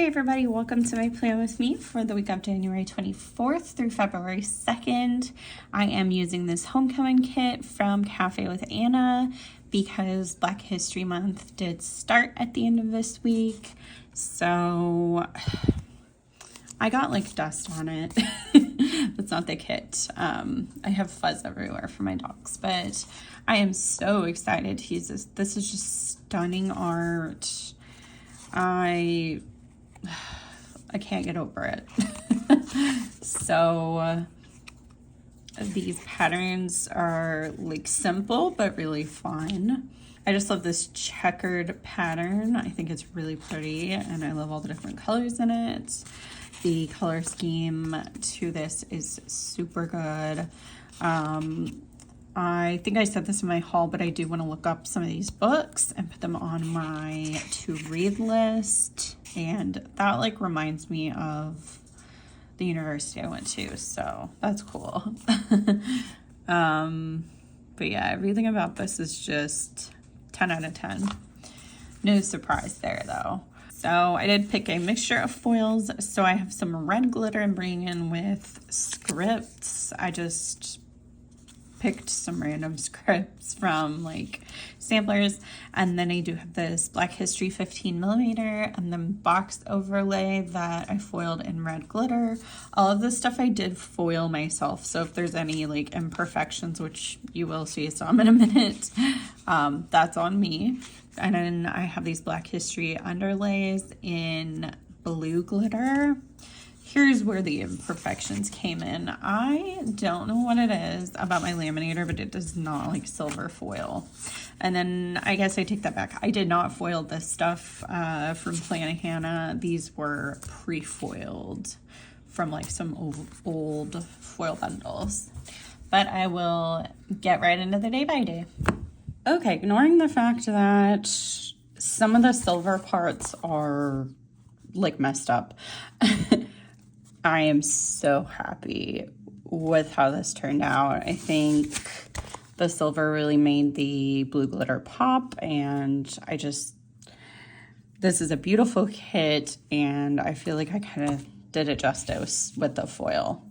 Hey everybody, welcome to my plan with me for the week of January 24th through February 2nd. I am using this homecoming kit from Café with Anna because Black History Month did start at the end of this week. So I got like dust on it. That's not the kit. I have fuzz everywhere for my dogs, but I am so excited to use this. This is just stunning art. I can't get over it. So these patterns are like simple but really fun. I just love this checkered pattern. I think it's really pretty and I love all the different colors in it. The color scheme to this is super good. I think I said this in my haul, but I do want to look up some of these books and put them on my to-read list. And that like reminds me of the university I went to, so that's cool. But yeah, everything about this is just 10 out of 10. No surprise there though. So I did pick a mixture of foils. So I have some red glitter I'm bringing in with scripts. I just picked some random scripts from like samplers, and then I do have this Black History 15mm and then box overlay that I foiled in red glitter. All of this stuff I did foil myself, so if there's any like imperfections, which you will see some in a minute, that's on me. And then I have these Black History underlays in blue glitter. Here's where the imperfections came in. I don't know what it is about my laminator, but it does not like silver foil. And then I guess I take that back. I did not foil this stuff from Plan Hannah. These were pre-foiled from like some old foil bundles. But I will get right into the day by day. Okay, ignoring the fact that some of the silver parts are like messed up. I am so happy with how this turned out. I think the silver really made the blue glitter pop, and this is a beautiful kit, and I feel like I kind of did it justice with the foil.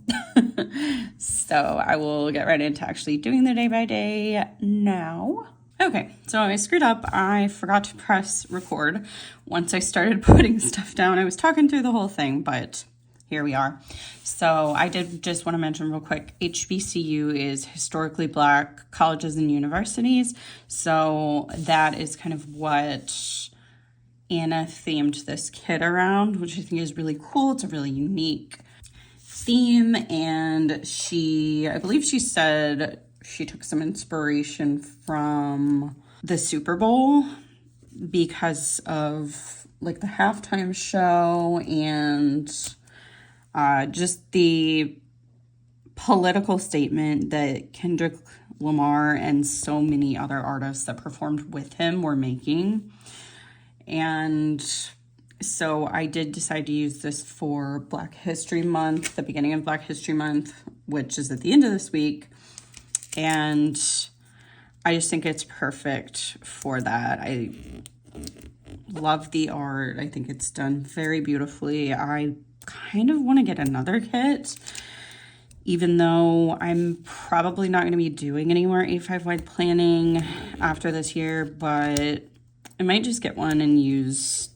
So I will get right into actually doing the day by day now. Okay, so I screwed up. I forgot to press record once I started putting stuff down. I was talking through the whole thing, but here we are. So I did just want to mention real quick, HBCU is historically Black colleges and universities. So that is kind of what Anna themed this kit around, which I think is really cool. It's a really unique theme. And I believe she said she took some inspiration from the Super Bowl because of like the halftime show and just the political statement that Kendrick Lamar and so many other artists that performed with him were making. And so I did decide to use this for Black History Month, the beginning of Black History Month, which is at the end of this week. And I just think it's perfect for that. I love the art. I think it's done very beautifully. I kind of want to get another kit, even though I'm probably not going to be doing any more A5 wide planning after this year, but I might just get one and use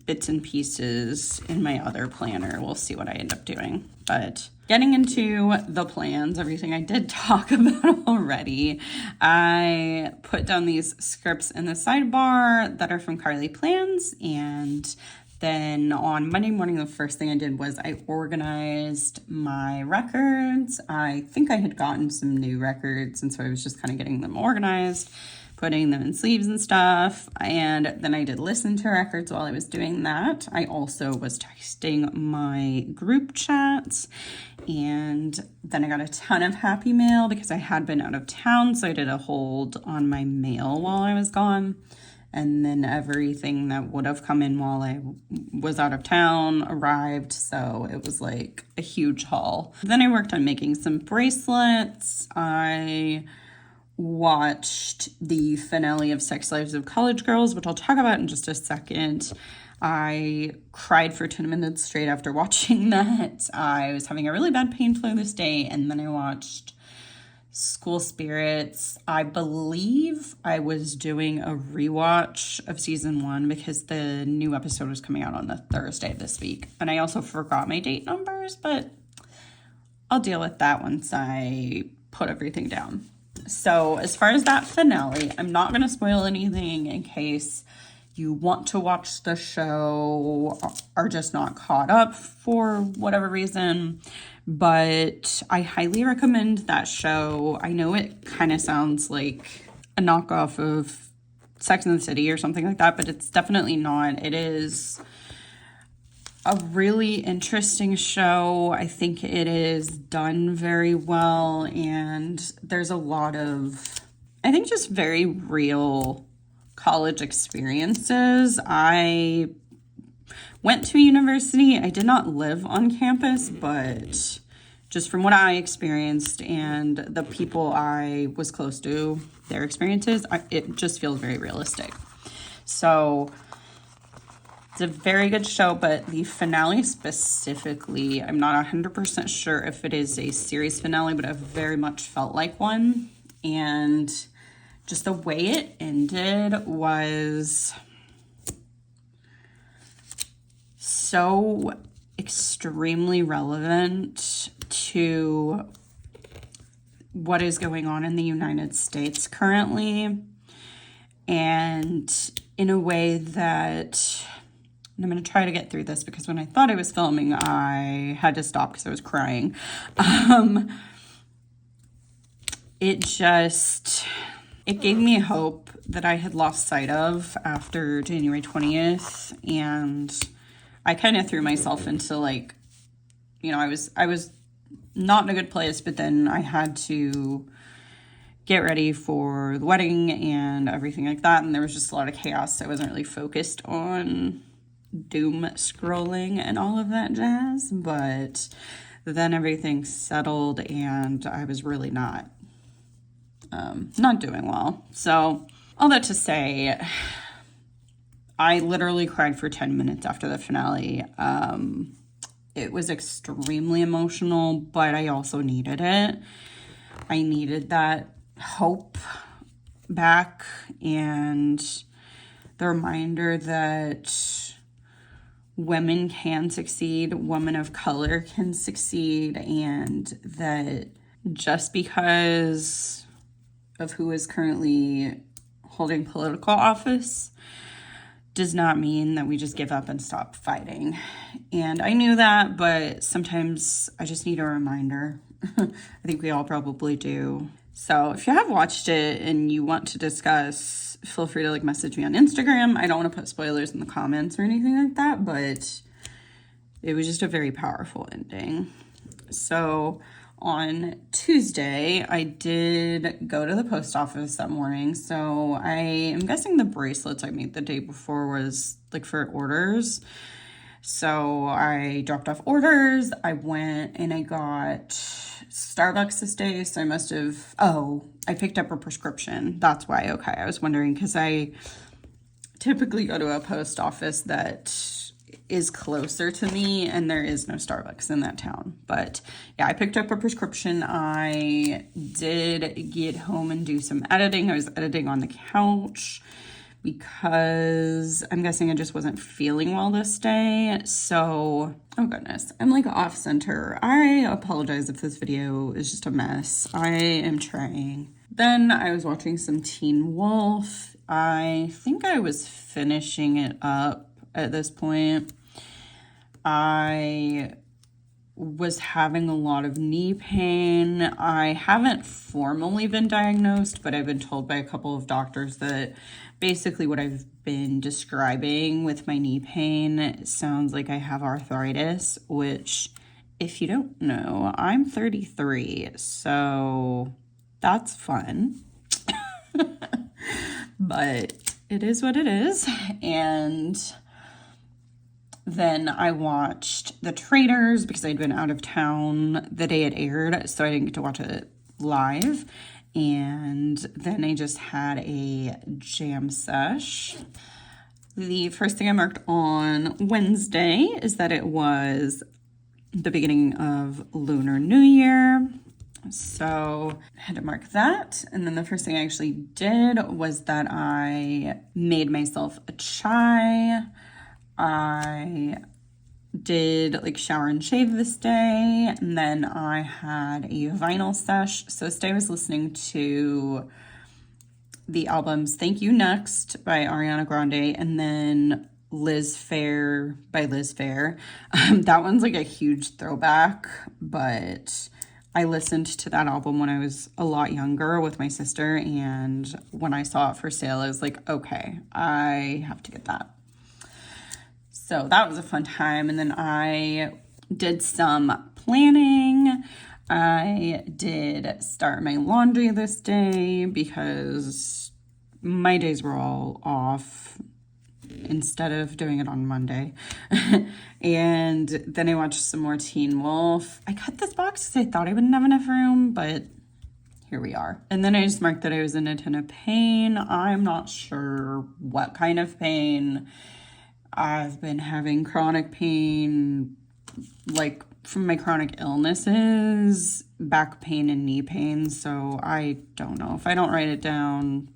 bits and pieces in my other planner. We'll see what I end up doing. But getting into the plans, everything I did talk about already, I put down these scripts in the sidebar that are from Carly Plans, and then on Monday morning, the first thing I did was I organized my records. I think I had gotten some new records, and so I was just kind of getting them organized, putting them in sleeves and stuff. And then I did listen to records while I was doing that. I also was texting my group chats, and then I got a ton of happy mail because I had been out of town, so I did a hold on my mail while I was gone. And then everything that would have come in while I was out of town arrived. So it was like a huge haul. Then I worked on making some bracelets. I watched the finale of Sex Lives of College Girls, which I'll talk about in just a second. I cried for 10 minutes straight after watching that. I was having a really bad pain flow this day, and then I watched School Spirits. I believe I was doing a rewatch of season 1 because the new episode was coming out on the Thursday this week. And I also forgot my date numbers, but I'll deal with that once I put everything down. So as far as that finale, I'm not going to spoil anything in case you want to watch the show, are just not caught up for whatever reason. But I highly recommend that show. I know it kind of sounds like a knockoff of Sex and the City or something like that, but it's definitely not. It is a really interesting show. I think it is done very well, and there's a lot of, I think, just very real college experiences. I went to university. I did not live on campus, but just from what I experienced and the people I was close to, their experiences, it just feels very realistic. So it's a very good show, but the finale specifically, I'm not 100% sure if it is a series finale, but it very much felt like one. And just the way it ended was so extremely relevant to what is going on in the United States currently, and in a way that, and I'm going to try to get through this because when I thought I was filming, I had to stop because I was crying. It gave me hope that I had lost sight of after January 20th, and I kind of threw myself into, like, you know, I was not in a good place, but then I had to get ready for the wedding and everything like that, and there was just a lot of chaos, so I wasn't really focused on doom scrolling and all of that jazz. But then everything settled, and I was really not doing well. So all that to say, I literally cried for 10 minutes after the finale. It was extremely emotional, but I also needed it. I needed that hope back and the reminder that women can succeed, women of color can succeed, and that just because of who is currently holding political office does not mean that we just give up and stop fighting. And I knew that, but sometimes I just need a reminder. I think we all probably do. So if you have watched it and you want to discuss, feel free to message me on Instagram. I don't want to put spoilers in the comments or anything like that, but it was just a very powerful ending. So on Tuesday, I did go to the post office that morning. So I am guessing the bracelets I made the day before was for orders. So I dropped off orders. I went and I got Starbucks this day. So I must have, I picked up a prescription. That's why. Okay. I was wondering because I typically go to a post office that is closer to me, and there is no Starbucks in that town. But yeah, I picked up a prescription. I did get home and do some editing. I was editing on the couch because I'm guessing I just wasn't feeling well this day. So, oh goodness, I'm off center. I apologize if this video is just a mess. I am trying. Then I was watching some Teen Wolf. I think I was finishing it up at this point. I was having a lot of knee pain. I haven't formally been diagnosed, but I've been told by a couple of doctors that basically what I've been describing with my knee pain sounds like I have arthritis, which, if you don't know, I'm 33, so that's fun. But it is what it is. And then I watched The Traitors because I'd been out of town the day it aired, so I didn't get to watch it live. And then I just had a jam sesh. The first thing I marked on Wednesday is that it was the beginning of Lunar New Year. So I had to mark that. And then the first thing I actually did was that I made myself a chai. I did like shower and shave this day. And then I had a vinyl sesh. So this day I was listening to the albums Thank You Next by Ariana Grande and then Liz Phair by Liz Phair. That one's like a huge throwback, but I listened to that album when I was a lot younger with my sister, and when I saw it for sale, I was like, okay, I have to get that. So that was a fun time. And then I did some planning. I did start my laundry this day because my days were all off instead of doing it on Monday. And then I watched some more Teen Wolf. I cut this box because I thought I wouldn't have enough room, but here we are. And then I just marked that I was in a ton of pain. I'm not sure what kind of pain. I've been having chronic pain, like from my chronic illnesses, back pain and knee pain. So I don't know. If I don't write it down,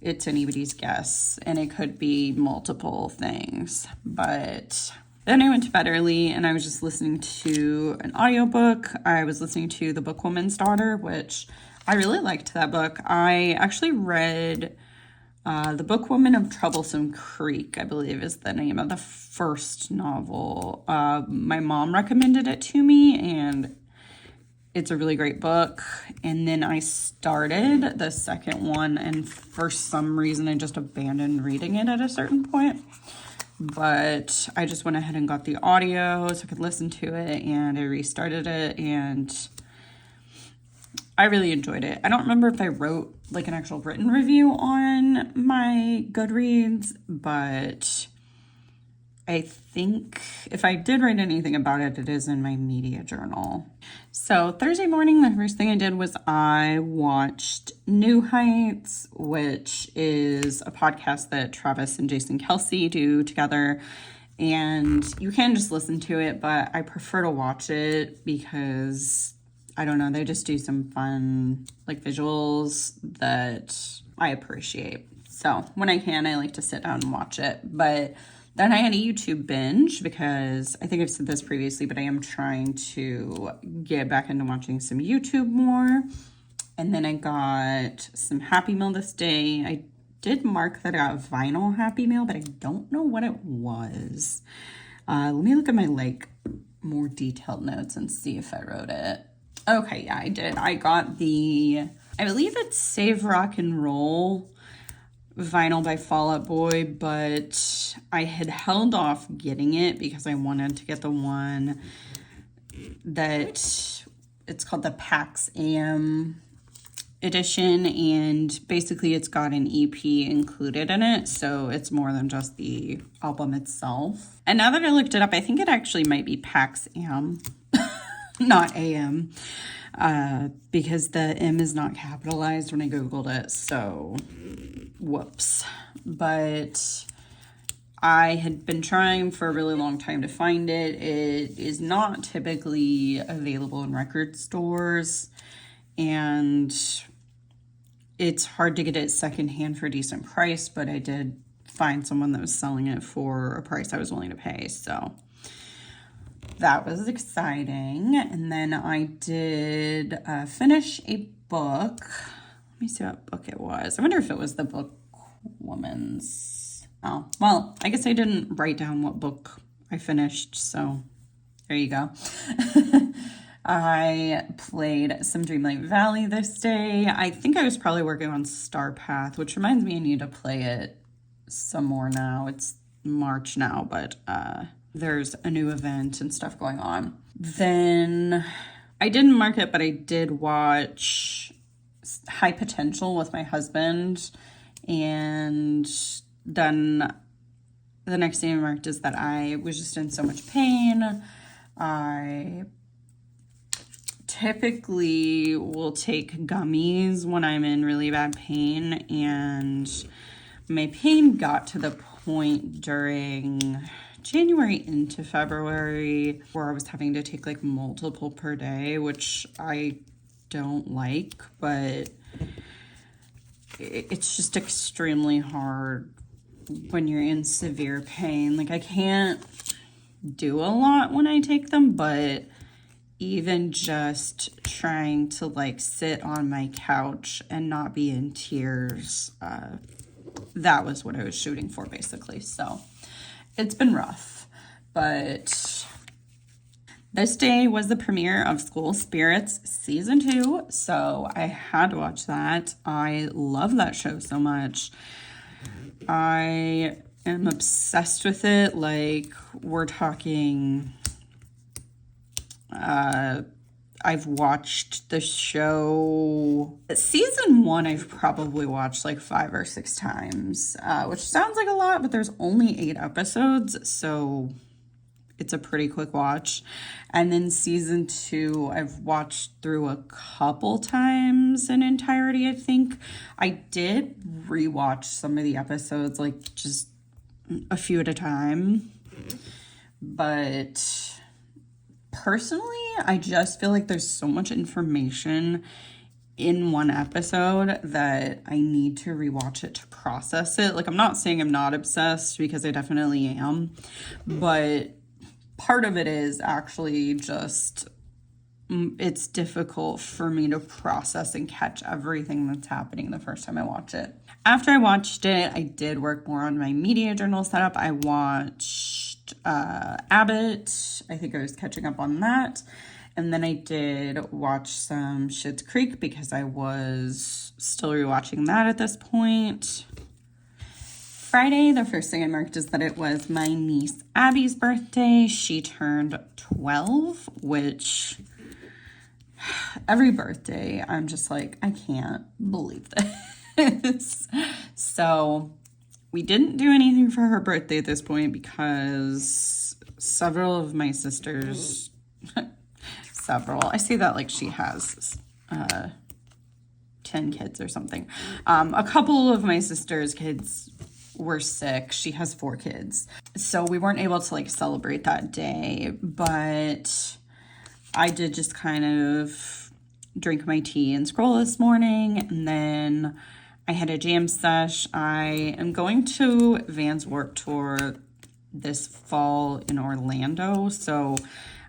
it's anybody's guess, and it could be multiple things. But then I went to bed early and I was just listening to an audiobook. I was listening to The Bookwoman's Daughter, which I really liked that book. I actually read The Bookwoman of Troublesome Creek, I believe is the name of the first novel. My mom recommended it to me, and it's a really great book. And then I started the second one, and for some reason I just abandoned reading it at a certain point. But I just went ahead and got the audio so I could listen to it, and I restarted it, and I really enjoyed it. I don't remember if I wrote like an actual written review on my Goodreads, but I think if I did write anything about it, it is in my media journal. So Thursday morning, the first thing I did was I watched New Heights, which is a podcast that Travis and Jason Kelsey do together. And you can just listen to it, but I prefer to watch it because, I don't know, they just do some fun like visuals that I appreciate. So when I can, I like to sit down and watch it. But then I had a YouTube binge because I think I've said this previously, but I am trying to get back into watching some YouTube more. And then I got some Happy Meal this day. I did mark that I got a vinyl Happy Meal, but I don't know what it was. Let me look at my like more detailed notes and see if I wrote it. Okay, yeah, I did. I got I believe it's Save Rock and Roll vinyl by Fall Out Boy, but I had held off getting it because I wanted to get the one that it's called the PAX AM edition, and basically it's got an EP included in it, so it's more than just the album itself. And now that I looked it up, I think it actually might be PAX AM, not AM, because the M is not capitalized when I Googled it, so whoops. But I had been trying for a really long time to find it. It is not typically available in record stores, and it's hard to get it secondhand for a decent price, but I did find someone that was selling it for a price I was willing to pay, so that was exciting. And then I did finish a book. Let me see what book it was. I wonder if it was the Bookwoman's. Oh, well, I guess I didn't write down what book I finished, so there you go. I played some Dreamlight Valley this day. I think I was probably working on Star Path, which reminds me I need to play it some more now. It's March now, but there's a new event and stuff going on. Then I didn't mark it, but I did watch High Potential with my husband. And then the next thing I marked is that I was just in so much pain. I typically will take gummies when I'm in really bad pain, and My pain got to the point during January into February where I was having to take like multiple per day, which I don't like, but it's just extremely hard when you're in severe pain. Like I can't do a lot when I take them, but even just trying to like sit on my couch and not be in tears, that was what I was shooting for basically. So it's been rough, but this day was the premiere of School Spirits Season 2, so I had to watch that. I love that show so much. I am obsessed with it. Like, we're talking, I've watched the show, season 1 I've probably watched like 5 or 6 times, which sounds like a lot, but there's only 8 episodes, so it's a pretty quick watch. And then season 2, I've watched through a couple times in entirety, I think. I did rewatch some of the episodes, like just a few at a time. But personally, I just feel like there's so much information in one episode that I need to rewatch it to process it. Like, I'm not saying I'm not obsessed, because I definitely am, but part of it is actually just, it's difficult for me to process and catch everything that's happening the first time I watch it. After I watched it, I did work more on my media journal setup. I watched Abbott. I think I was catching up on that. And then I did watch some Schitt's Creek because I was still rewatching that at this point. Friday, the first thing I marked is that it was my niece Abby's birthday. She turned 12, which every birthday I'm just like, I can't believe this. So we didn't do anything for her birthday at this point because several of my sisters, I say that like she has 10 kids or something. A couple of my sister's kids were sick. She has 4 kids. So we weren't able to like celebrate that day, but I did just kind of drink my tea and scroll this morning. And then I had a jam sesh. I am going to Van's Warped Tour this fall in Orlando. So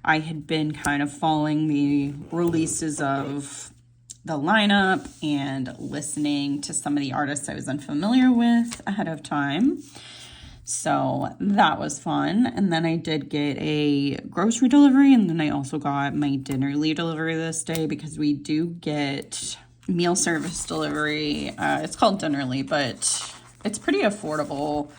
I had been kind of following the releases of the lineup and listening to some of the artists I was unfamiliar with ahead of time. So that was fun. And then I did get a grocery delivery, and then I also got my dinnerly delivery this day because we do get meal service delivery. It's called dinnerly, but it's pretty affordable.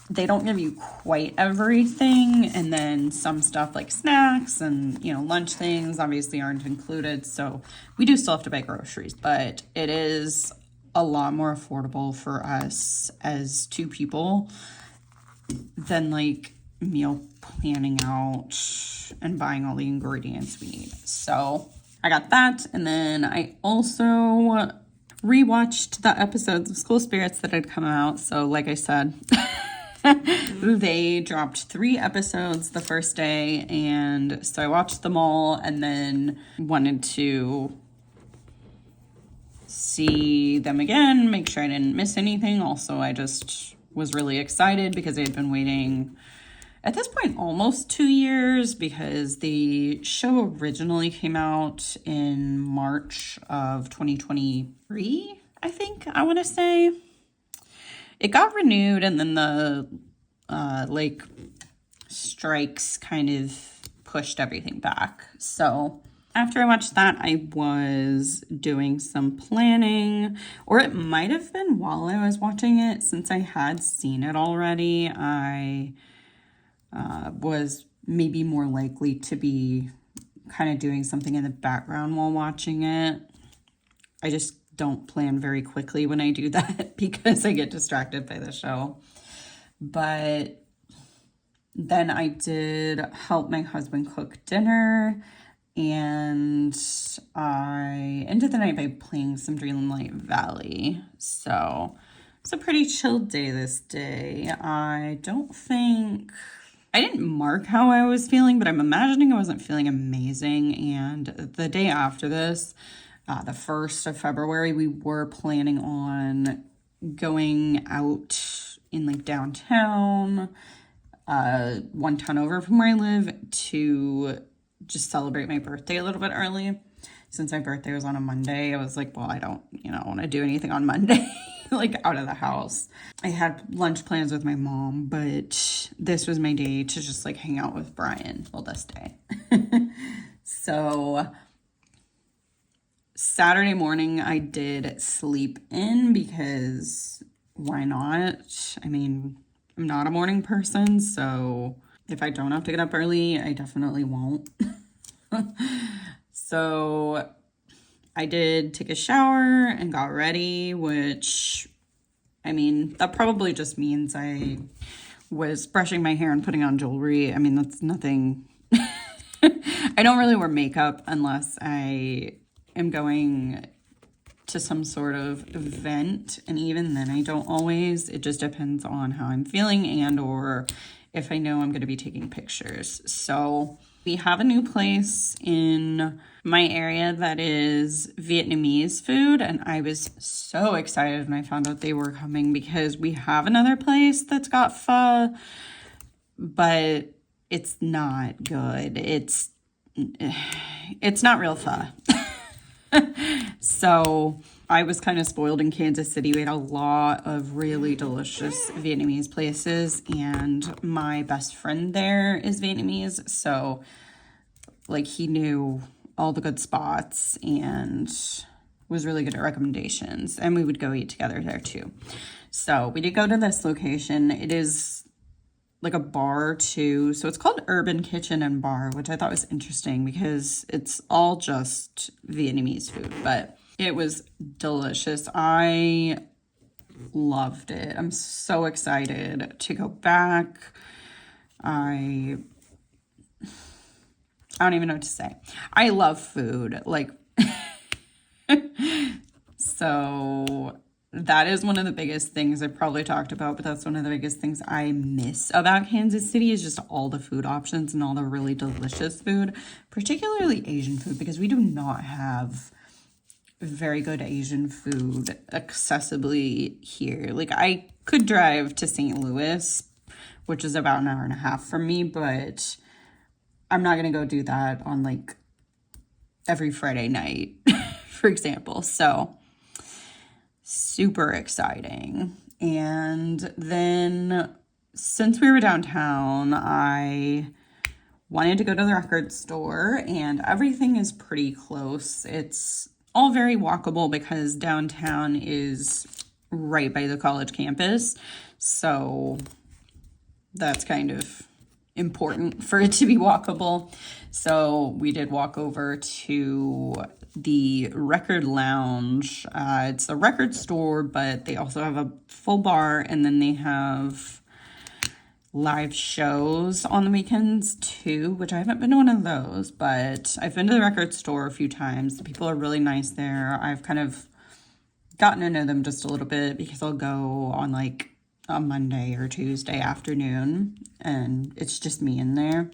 They don't give you quite everything, and then some stuff like snacks and, you know, lunch things obviously aren't included, so we do still have to buy groceries, but it is a lot more affordable for us as 2 people than like meal planning out and buying all the ingredients we need. So I got that, and then I also rewatched the episodes of School Spirits that had come out. So like I said, they dropped 3 episodes the first day, and so I watched them all and then wanted to see them again, make sure I didn't miss anything. Also, I just was really excited because I had been waiting at this point almost 2 years, because the show originally came out in March of 2023, I think, I want to say. It got renewed, and then the like strikes kind of pushed everything back. So after I watched that, I was doing some planning, or it might have been while I was watching it, since I had seen it already. I was maybe more likely to be kind of doing something in the background while watching it. I just don't plan very quickly when I do that because I get distracted by the show. But then I did help my husband cook dinner, and I ended the night by playing some Dreamlight Valley. So It's a pretty chill day this day. I didn't mark how I was feeling, but I'm imagining I wasn't feeling amazing. And the day after this, the 1st of February, we were planning on going out in like downtown, one town over from where I live, to just celebrate my birthday a little bit early. Since my birthday was on a Monday, I was like, well, I don't, want to do anything on Monday, like out of the house. I had lunch plans with my mom, but this was my day to just like hang out with Brian. Well, this day. So Saturday morning, I did sleep in because why not? I mean, I'm not a morning person, so if I don't have to get up early, I definitely won't. So I did take a shower and got ready, which, I mean, that probably just means I was brushing my hair and putting on jewelry. I mean, that's nothing. I don't really wear makeup unless I am going to some sort of event, and even then I don't always. It just depends on how I'm feeling and or if I know I'm going to be taking pictures. So we have a new place in my area that is Vietnamese food, and I was so excited when I found out they were coming because we have another place that's got pho, but it's not good. It's not real pho. So I was kind of spoiled in Kansas City. We had a lot of really delicious Vietnamese places, and my best friend there is Vietnamese. So like he knew all the good spots and was really good at recommendations, and we would go eat together there too. So we did go to this location. It is like a bar too. So it's called Urban Kitchen and Bar, which I thought was interesting because it's all just Vietnamese food, but it was delicious. I loved it. I'm so excited to go back. I don't even know what to say. I love food. Like, so that is one of the biggest things I've probably talked about, but that's one of the biggest things I miss about Kansas City is just all the food options and all the really delicious food, particularly Asian food, because we do not have very good Asian food accessibly here. Like I could drive to St. Louis, which is about an hour and a half from me, but I'm not going to go do that on like every Friday night, for example. So super exciting. And then since we were downtown, I wanted to go to the record store, and everything is pretty close. It's all very walkable because downtown is right by the college campus. So that's kind of important for it to be walkable. So we did walk over to the record lounge. It's a record store, but they also have a full bar, and then they have live shows on the weekends too, which I haven't been to one of those, but I've been to the record store a few times. The people are really nice there. I've kind of gotten to know them just a little bit because I'll go on like a Monday or Tuesday afternoon, and it's just me in there.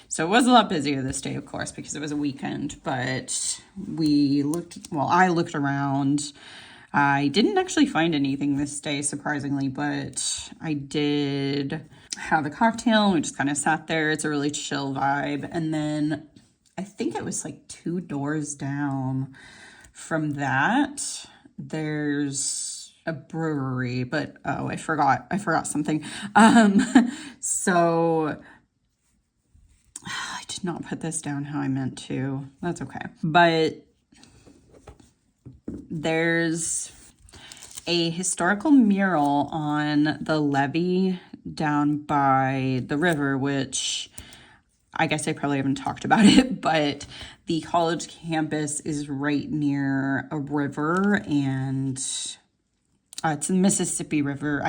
So it was a lot busier this day, of course, because it was a weekend, but I looked around. I didn't actually find anything this day, surprisingly, but I did have a cocktail. We just kind of sat there. It's a really chill vibe. And then I think it was like 2 doors down from that, there's a brewery, but I forgot something. So I did not put this down how I meant to. That's okay. But there's a historical mural on the levee down by the river, which I guess I probably haven't talked about it, but the college campus is right near a river, and it's the Mississippi River.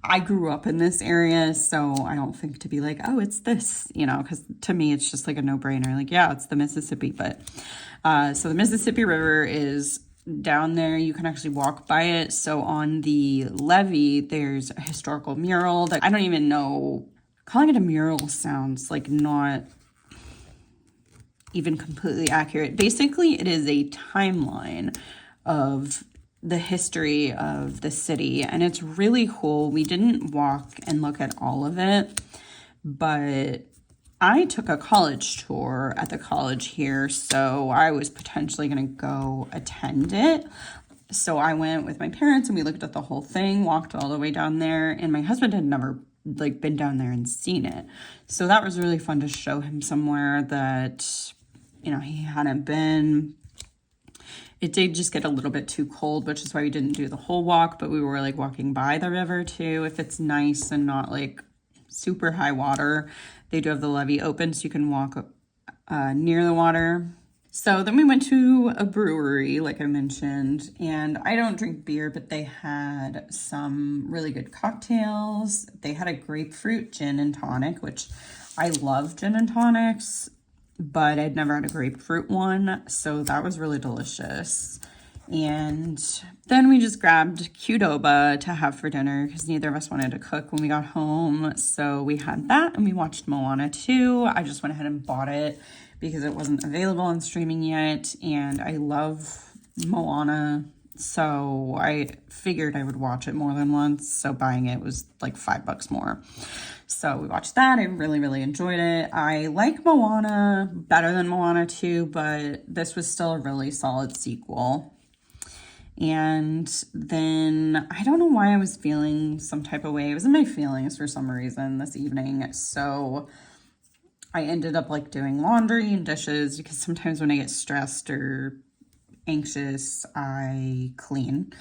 I grew up in this area, so I don't think to be like, oh, it's this, because to me, it's just like a no-brainer. Like, yeah, it's the Mississippi. But so the Mississippi River is down there. You can actually walk by it. So on the levee, there's a historical mural that I don't even know. Calling it a mural sounds like not even completely accurate. Basically, it is a timeline of the history of the city, and it's really cool. We didn't walk and look at all of it, but I took a college tour at the college here, so I was potentially going to go attend it. So I went with my parents and we looked at the whole thing, walked all the way down there, and my husband had never been down there and seen it. So that was really fun to show him somewhere that, he hadn't been. It did just get a little bit too cold, which is why we didn't do the whole walk, but we were walking by the river too. If it's nice and not super high water, they do have the levee open so you can walk near the water. So then we went to a brewery, like I mentioned, and I don't drink beer, but they had some really good cocktails. They had a grapefruit gin and tonic, which I love gin and tonics, but I'd never had a grapefruit one, so that was really delicious. And then we just grabbed Qdoba to have for dinner because neither of us wanted to cook when we got home. So we had that and we watched Moana 2. I just went ahead and bought it because it wasn't available on streaming yet. And I love Moana, so I figured I would watch it more than once. So buying it was like $5 more. So we watched that. I really, really enjoyed it. I like Moana better than Moana 2, but this was still a really solid sequel. And then I don't know why I was feeling some type of way. It was in my feelings for some reason this evening. So I ended up doing laundry and dishes because sometimes when I get stressed or anxious, I clean.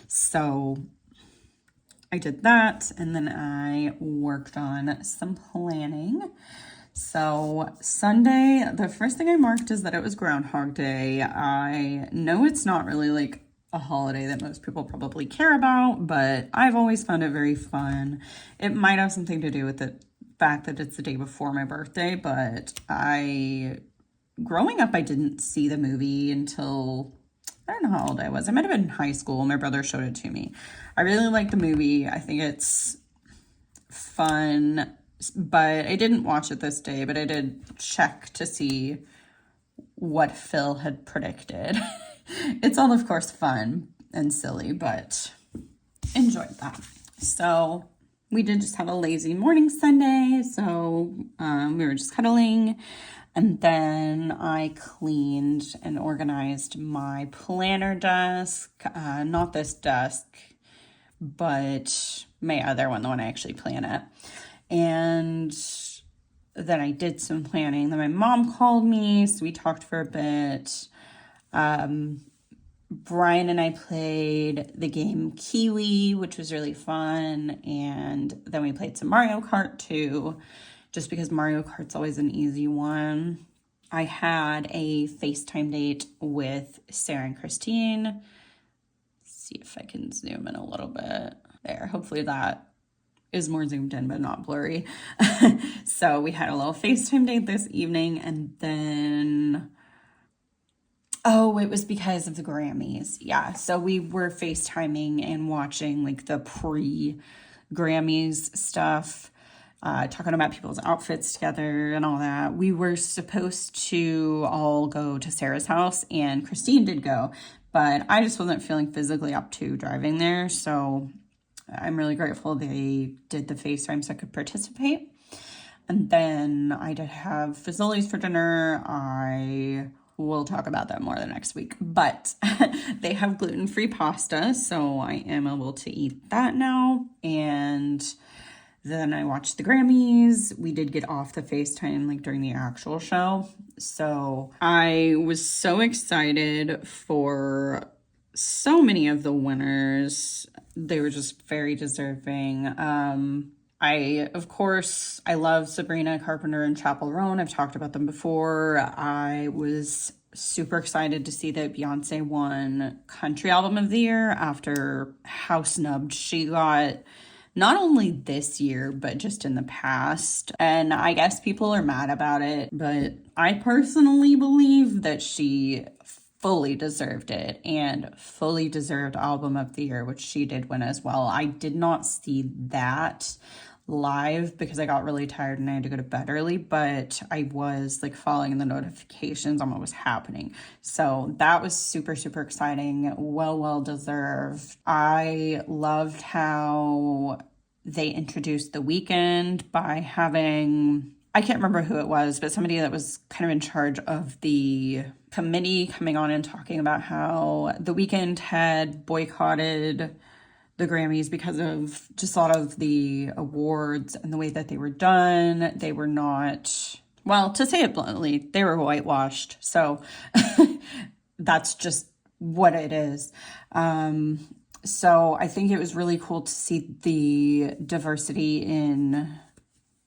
So I did that, and then I worked on some planning. So Sunday, the first thing I marked is that it was Groundhog Day. I know it's not really a holiday that most people probably care about, but I've always found it very fun. It might have something to do with the fact that it's the day before my birthday, but growing up, I didn't see the movie until, I don't know how old I was. I might have been in high school. My brother showed it to me. I really like the movie. I think it's fun, but I didn't watch it this day, but I did check to see what Phil had predicted. It's all, of course, fun and silly, but enjoyed that. So we did just have a lazy morning Sunday, so we were just cuddling. And then I cleaned and organized my planner desk, not this desk, but my other one, the one I actually plan at. And then I did some planning. Then my mom called me, so we talked for a bit. Brian and I played the game Kiwi, which was really fun. And then we played some Mario Kart too, just because Mario Kart's always an easy one. I had a FaceTime date with Sarah and Christine. Let's see if I can zoom in a little bit. There, hopefully that is more zoomed in, but not blurry. So we had a little FaceTime date this evening, and then, oh, it was because of the Grammys. Yeah, so we were FaceTiming and watching the pre-Grammys stuff. Talking about people's outfits together and all that. We were supposed to all go to Sarah's house, and Christine did go, but I just wasn't feeling physically up to driving there, so I'm really grateful they did the FaceTime so I could participate. And then I did have Fazoli's for dinner. I will talk about that more the next week, but they have gluten-free pasta, so I am able to eat that now. And then I watched the Grammys. We did get off the FaceTime during the actual show. So I was so excited for so many of the winners. They were just very deserving. Of course, I love Sabrina Carpenter and Chappell Roan. I've talked about them before. I was super excited to see that Beyonce won Country Album of the Year after how snubbed she got, not only this year, but just in the past. And I guess people are mad about it, but I personally believe that she fully deserved it and fully deserved Album of the Year, which she did win as well. I did not see that live because I got really tired and I had to go to bed early, but I was like following the notifications on what was happening. So that was super, super exciting. Well deserved. I loved how they introduced The Weeknd by having, I can't remember who it was, but somebody that was kind of in charge of the committee coming on and talking about how The Weeknd had boycotted the Grammys because of just a lot of the awards and the way that they were done. They were not, well, to say it bluntly, they were whitewashed. So that's just what it is. So I think it was really cool to see the diversity in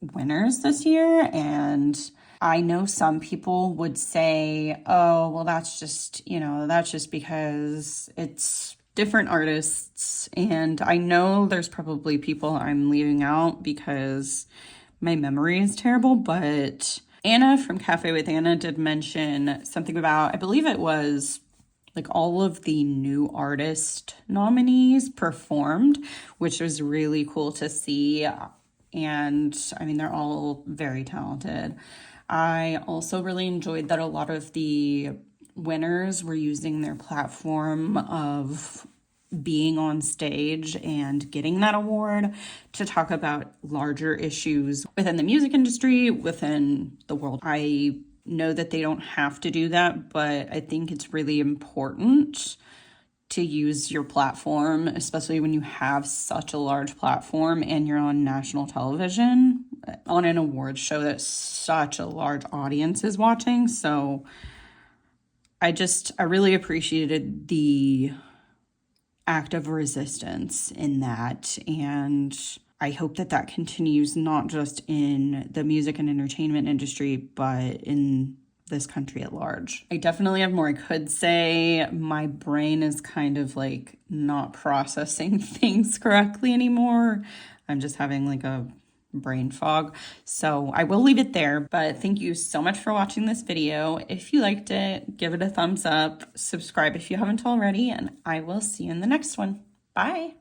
winners this year. And I know some people would say, oh, well, that's just because it's different artists. And I know there's probably people I'm leaving out because my memory is terrible, but Anna from Café with Anna did mention something about, I believe it was like all of the new artist nominees performed, which was really cool to see. And I mean, they're all very talented. I also really enjoyed that a lot of the winners were using their platform of being on stage and getting that award to talk about larger issues within the music industry, within the world. I know that they don't have to do that, but I think it's really important to use your platform, especially when you have such a large platform and you're on national television on an awards show that such a large audience is watching. So I really appreciated the act of resistance in that. And I hope that that continues not just in the music and entertainment industry, but in this country at large. I definitely have more I could say. My brain is kind of like not processing things correctly anymore. I'm just having like a brain fog. So I will leave it there, but thank you so much for watching this video. If you liked it, give it a thumbs up, subscribe if you haven't already, and I will see you in the next one. Bye.